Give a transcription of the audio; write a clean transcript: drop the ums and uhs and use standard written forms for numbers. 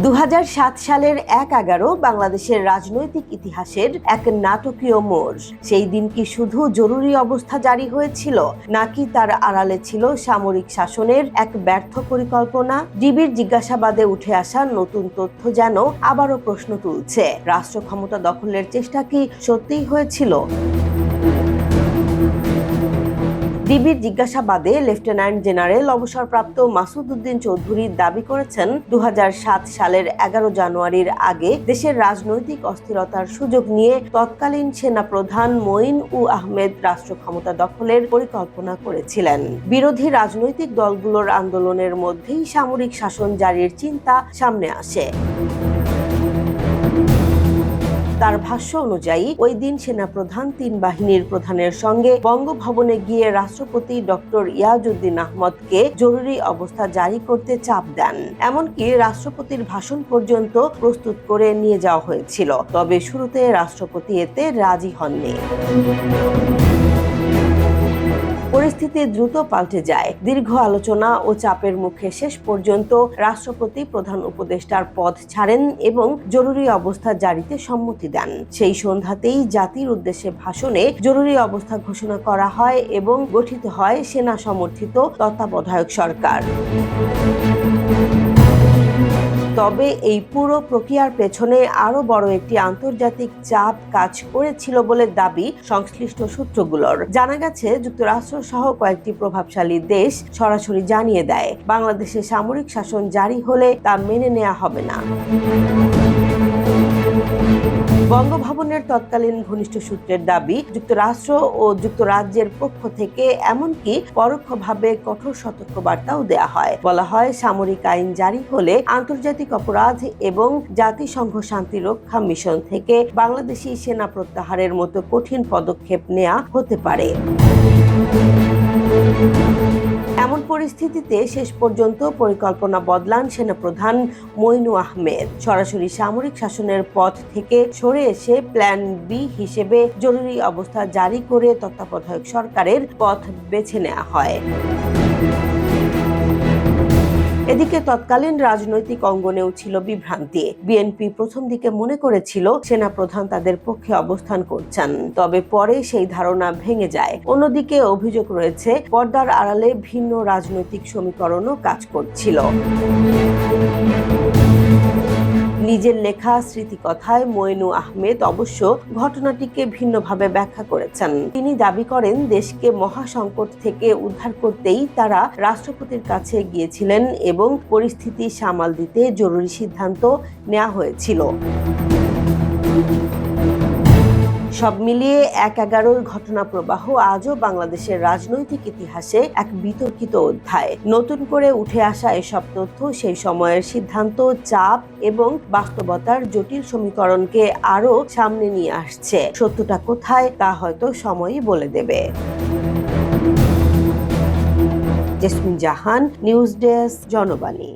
২০০৭ সালের ১/১১ বাংলাদেশের রাজনৈতিক ইতিহাসের এক নাটকীয় মোড়। সেই দিন কি শুধু জরুরি অবস্থা জারি হয়েছিল, নাকি তার আড়ালে ছিল সামরিক শাসনের এক ব্যর্থ পরিকল্পনা? ডিবির জিজ্ঞাসাবাদে উঠে আসা নতুন তথ্য যেন আবারও প্রশ্ন তুলছে, রাষ্ট্র ক্ষমতা দখলের চেষ্টা কি সত্যিই হয়েছিল? ডিবির জিজ্ঞাসাবাদে লেফটেন্যান্ট জেনারেল অবসরপ্রাপ্ত মাসুদ উদ্দিন চৌধুরী দাবি করেছেন, ২০০৭ সালের ১১ জানুয়ারির আগে দেশের রাজনৈতিক অস্থিরতার সুযোগ নিয়ে তৎকালীন সেনাপ্রধান মঈন আহমেদ রাষ্ট্র ক্ষমতা দখলের পরিকল্পনা করেছিলেন। বিরোধী রাজনৈতিক দলগুলোর আন্দোলনের মধ্যেই সামরিক শাসন জারির চিন্তা সামনে আসে। তার ভাষ্য অনুযায়ী ওই দিন সেনাপ্রধান ৩ বাহিনীর প্রধানের সঙ্গে বঙ্গভবনে গিয়ে রাষ্ট্রপতি ডক্টর ইয়াজউদ্দিন আহমদকে জরুরি অবস্থা জারি করতে চাপ দেন। এমনকি রাষ্ট্রপতির ভাষণ পর্যন্ত প্রস্তুত করে নিয়ে যাওয়া হয়েছিল, তবে শুরুতে রাষ্ট্রপতি এতে রাজি হননি। পরিস্থিতি দ্রুত পাল্টে যায়। দীর্ঘ আলোচনা ও চাপের মুখে শেষ পর্যন্ত রাষ্ট্রপতি প্রধান উপদেষ্টার পদ ছাড়েন এবং জরুরি অবস্থা জারিতে সম্মতি দেন। সেই সন্ধ্যাতেই জাতির উদ্দেশ্যে ভাষণে জরুরি অবস্থা ঘোষণা করা হয় এবং গঠিত হয় সেনা সমর্থিত তত্ত্বাবধায়ক সরকার। তবে এই পুরো প্রক্রিয়ার পেছনে আরো বড় একটি আন্তর্জাতিক চাপ কাজ করেছিল বলে দাবি সংশ্লিষ্ট সূত্রগুলোর। জানা গেছে, যুক্তরাষ্ট্র সহ কয়েকটি প্রভাবশালী দেশ সরাসরি জানিয়ে দেয়, বাংলাদেশে সামরিক শাসন জারি হলে তা মেনে নেওয়া হবে না। বঙ্গভবনের তৎকালীন ঘনিষ্ঠ সূত্রের দাবি, যুক্তরাষ্ট্র ও যুক্তরাজ্যের পক্ষ থেকে এমনকি পরোক্ষভাবে কঠোর সতর্কবার্তাও দেয়া হয়। বলা হয়, সামরিক আইন জারি হলে আন্তর্জাতিক অপরাধ এবং জাতিসংঘ শান্তিরক্ষা মিশন থেকে বাংলাদেশি সেনা প্রত্যাহারের মতো কঠিন পদক্ষেপ নেওয়া হতে পারে। এমন পরিস্থিতিতে শেষ পর্যন্ত পরিকল্পনা বদলান সেনাপ্রধান মঈন আহমেদ। সরাসরি সামরিক শাসনের পথ থেকে সরে এসে প্ল্যান বি হিসেবে জরুরি অবস্থা জারি করে তত্ত্বাবধায়ক সরকারের পথ বেছে নেওয়া হয়। এদিকে তৎকালীন রাজনৈতিক অঙ্গনেও ছিল বিভ্রান্তি। বিএনপি প্রথম দিকে মনে করেছিল সেনাপ্রধান তাদের পক্ষে অবস্থান করছেন, তবে পরে সেই ধারণা ভেঙে যায়। অন্যদিকে অভিযোগ রয়েছে, পর্দার আড়ালে ভিন্ন রাজনৈতিক সমীকরণও কাজ করছিল। নিজের লেখা স্মৃতিকথায় মঈন আহমেদ অবশ্য ঘটনাটিকে ভিন্নভাবে ব্যাখ্যা করেছেন। তিনি দাবি করেন, দেশকে মহাসংকট থেকে উদ্ধার করতেই তারা রাষ্ট্রপতির কাছে গিয়েছিলেন এবং পরিস্থিতি সামাল দিতে জরুরি সিদ্ধান্ত নেওয়া হয়েছিল। সব মিলিয়ে ১/১১ ঘটনা প্রবাহ আজও বাংলাদেশের রাজনৈতিক ইতিহাসে এক বিতর্কিত অধ্যায়। নতুন করে উঠে আসা এসব তথ্য সেই সময়ের সিদ্ধান্ত, চাপ এবং বাস্তবতার জটিল সমীকরণকে আরও সামনে নিয়ে আসছে। সত্যটা কোথায় তা হয়তো সময়ই বলে দেবে। জেসমিন জাহান, নিউজ ডেস্ক, জনবাণী।